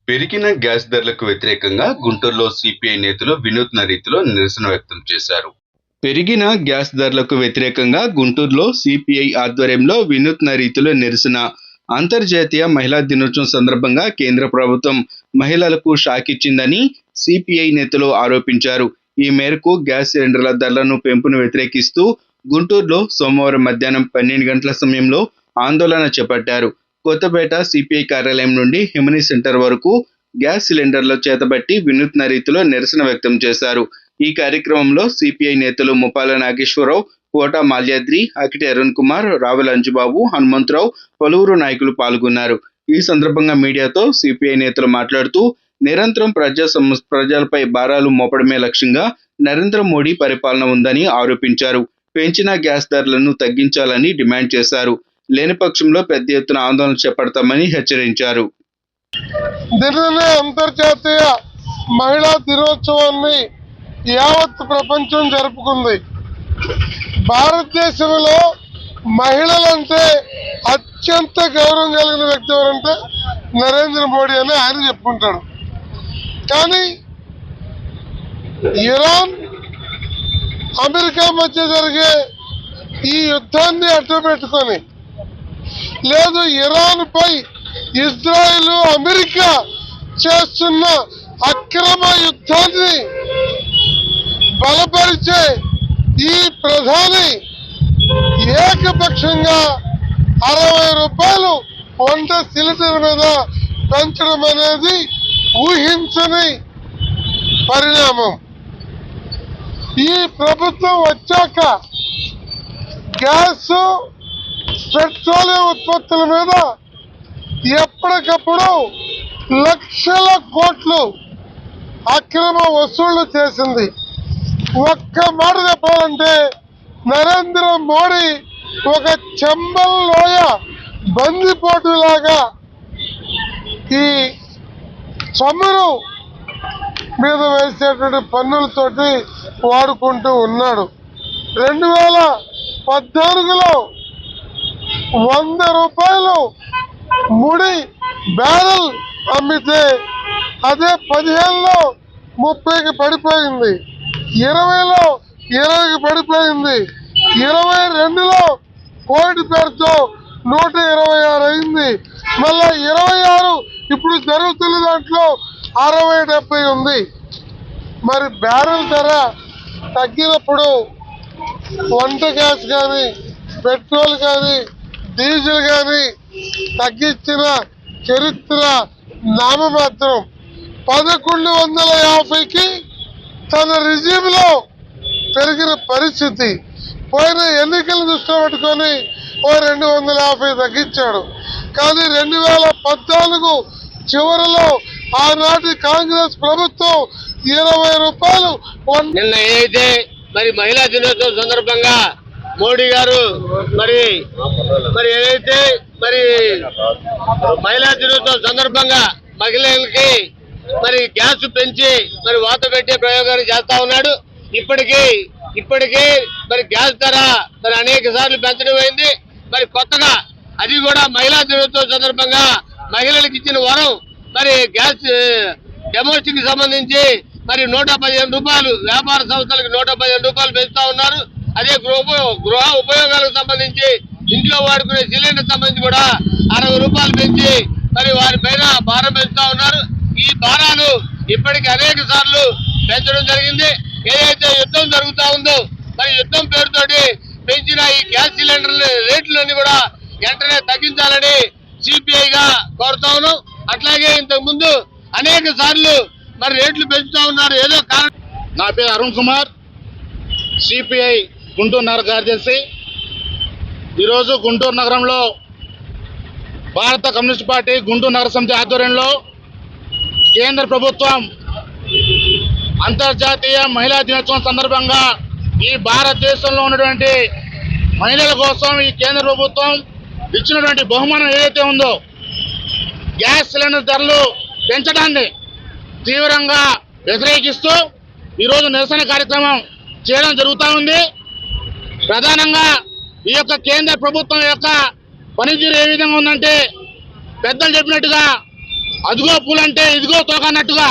పెరిగిన గ్యాస్ ధరలకు వ్యతిరేకంగా గుంటూరులో సిపిఐ నేతలు వినూత్న రీతిలో నిరసన వ్యక్తం చేశారు. పెరిగిన గ్యాస్ ధరలకు వ్యతిరేకంగా గుంటూరులో సిపిఐ ఆధ్వర్యంలో వినూత్న రీతిలో నిరసన. అంతర్జాతీయ మహిళా దినోత్సవం సందర్భంగా కేంద్ర ప్రభుత్వం మహిళలకు షాక్ ఇచ్చిందని సిపిఐ నేతలు ఆరోపించారు. ఈ మేరకు గ్యాస్ సిలిండర్ల ధరలను పెంపును వ్యతిరేకిస్తూ గుంటూరులో సోమవారం మధ్యాహ్నం 12 గంటల సమయంలో ఆందోళన చేపట్టారు. కొత్తపేట సిపిఐ కార్యాలయం నుండి హిమనీ సెంటర్ వరకు గ్యాస్ సిలిండర్లు చేతబట్టి వినూత్న రీతిలో నిరసన వ్యక్తం చేశారు. ఈ కార్యక్రమంలో సిపిఐ నేతలు ముప్పాల నాగేశ్వరరావు, కోట మాల్యాద్రి, అకిటి అరుణ్ కుమార్, రావుల అంజుబాబు, హనుమంతరావు, పలువురు నాయకులు పాల్గొన్నారు. ఈ సందర్భంగా మీడియాతో సిపిఐ నేతలు మాట్లాడుతూ నిరంతరం ప్రజలపై భారాలు మోపడమే లక్ష్యంగా నరేంద్ర మోడీ పరిపాలన ఉందని ఆరోపించారు. పెంచిన గ్యాస్ ధరలను తగ్గించాలని డిమాండ్ చేశారు. లేని పక్షంలో పెద్ద ఎత్తున ఆందోళన చేపడతామని హెచ్చరించారు. నిన్ననే అంతర్జాతీయ మహిళా దినోత్సవాన్ని యావత్ ప్రపంచం జరుపుకుంది. భారతదేశంలో మహిళలంటే అత్యంత గౌరవం కలిగిన వ్యక్తి ఎవరంటే నరేంద్ర మోడీ అని ఆయన చెప్పుకుంటాడు. కానీ ఇరాన్ అమెరికా మధ్య జరిగే ఈ యుద్ధాన్ని అడ్డుపెట్టుకొని, లేదు ఇరాన్ పై ఇజ్రాయెల్ అమెరికా చేస్తున్న అక్రమ యుద్ధాన్ని బలపరిచే ఈ ప్రధాని ఏకపక్షంగా 60 రూపాయలు వంట సిలిండర్ మీద పెంచడం అనేది ఊహించని పరిణామం. ఈ ప్రభుత్వం వచ్చాక గ్యాస్, పెట్రోలియం ఉత్పత్తుల మీద ఎప్పటికప్పుడు లక్షల కోట్లు అక్రమ వసూళ్లు చేసింది. ఒక్క మాట చెప్పాలంటే నరేంద్ర మోడీ ఒక చెంబల్ లోయ బందిపోటులాగా ఈ చమురు మీద వేసేటువంటి పన్నులతోటి వాడుకుంటూ ఉన్నాడు. 2014లో 100 రూపాయలు ముడి బ్యారెల్ అమ్మితే అదే 15లో 30కి పడిపోయింది, 20లో 20కి పడిపోయింది, 22లో కోటి పేరుతో 126 అయింది, మళ్ళా 26 ఇప్పుడు జరుగుతున్న దాంట్లో 60-70 ఉంది. మరి బ్యారెల్ ధర తగ్గినప్పుడు వంట గ్యాస్ కానీ, పెట్రోల్ కానీ, డీజిల్ కానీ తగ్గించిన చరిత్ర నామమాత్రం. 1150కి తన రిజీమ్లో పెరిగిన పరిస్థితి. పోయిన ఎన్నికలు దృష్టిలో పెట్టుకొని 250 తగ్గించాడు. కానీ 2014 చివరిలో ఆనాటి కాంగ్రెస్ ప్రభుత్వం 20 రూపాయలు. నిన్న ఏదైతే మరి మహిళా దినోత్సవం సందర్భంగా మోడీ గారు మరి ఏదైతే మరి మహిళా దినోత్సవం సందర్భంగా మహిళలకి మరి గ్యాస్ పెంచి మరి వాత పెట్టే ప్రయోగాలు చేస్తా ఉన్నాడు. ఇప్పటికీ మరి గ్యాస్ ధర మరి అనేక సార్లు పెంచడం అయింది. మరి కొత్తగా అది కూడా మహిళా దినోత్సవం సందర్భంగా మహిళలకు ఇచ్చిన వరం మరి గ్యాస్ డెమోస్టిక్ సంబంధించి మరి 115 రూపాయలు, వ్యాపార సంస్థలకు 115 రూపాయలు పెంచుతా ఉన్నారు. అదే గృహ ఉపయోగాలకు సంబంధించి ఇంట్లో వాడుకునే సిలిండర్ సంబంధించి కూడా 60 రూపాయలు పెంచి మరి వారి పైన భారం పెంచుతా ఉన్నారు. ఈ భారాలు ఇప్పటికి అనేక సార్లు పెంచడం జరిగింది. ఏదైతే యుద్ధం జరుగుతా ఉందో మరి యుద్ధం పేరుతోటి పెంచిన ఈ గ్యాస్ సిలిండర్ల రేట్లన్నీ కూడా వెంటనే తగ్గించాలని సిపిఐగా కోరుతా ఉన్నాం. అట్లాగే ఇంతకు ముందు అనేక సార్లు మరి రేట్లు పెంచుతా ఉన్నారు. ఏదో కారణం. నా పేరు అరుణ్ కుమార్, సిపిఐ గుంటూరు నగర కార్యదర్శి. ఈరోజు గుంటూరు నగరంలో భారత కమ్యూనిస్ట్ పార్టీ గుంటూరు నగర సమితి ఆధ్వర్యంలో కేంద్ర ప్రభుత్వం అంతర్జాతీయ మహిళా దినోత్సవం సందర్భంగా ఈ భారతదేశంలో ఉన్నటువంటి మహిళల కోసం ఈ కేంద్ర ప్రభుత్వం ఇచ్చినటువంటి బహుమానం ఏదైతే ఉందో గ్యాస్ సిలిండర్ ధరలు పెంచడాన్ని తీవ్రంగా వ్యతిరేకిస్తూ ఈరోజు నిరసన కార్యక్రమం చేయడం జరుగుతూ ఉంది. ప్రధానంగా ఈ యొక్క కేంద్ర ప్రభుత్వం యొక్క పనితీరు ఏ విధంగా ఉందంటే పెద్దలు చెప్పినట్టుగా అదిగో పూలంటే ఇదిగో తోక అన్నట్టుగా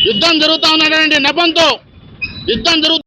యుద్ధం జరుగుతూ ఉన్నటువంటి నెపంతో యుద్ధం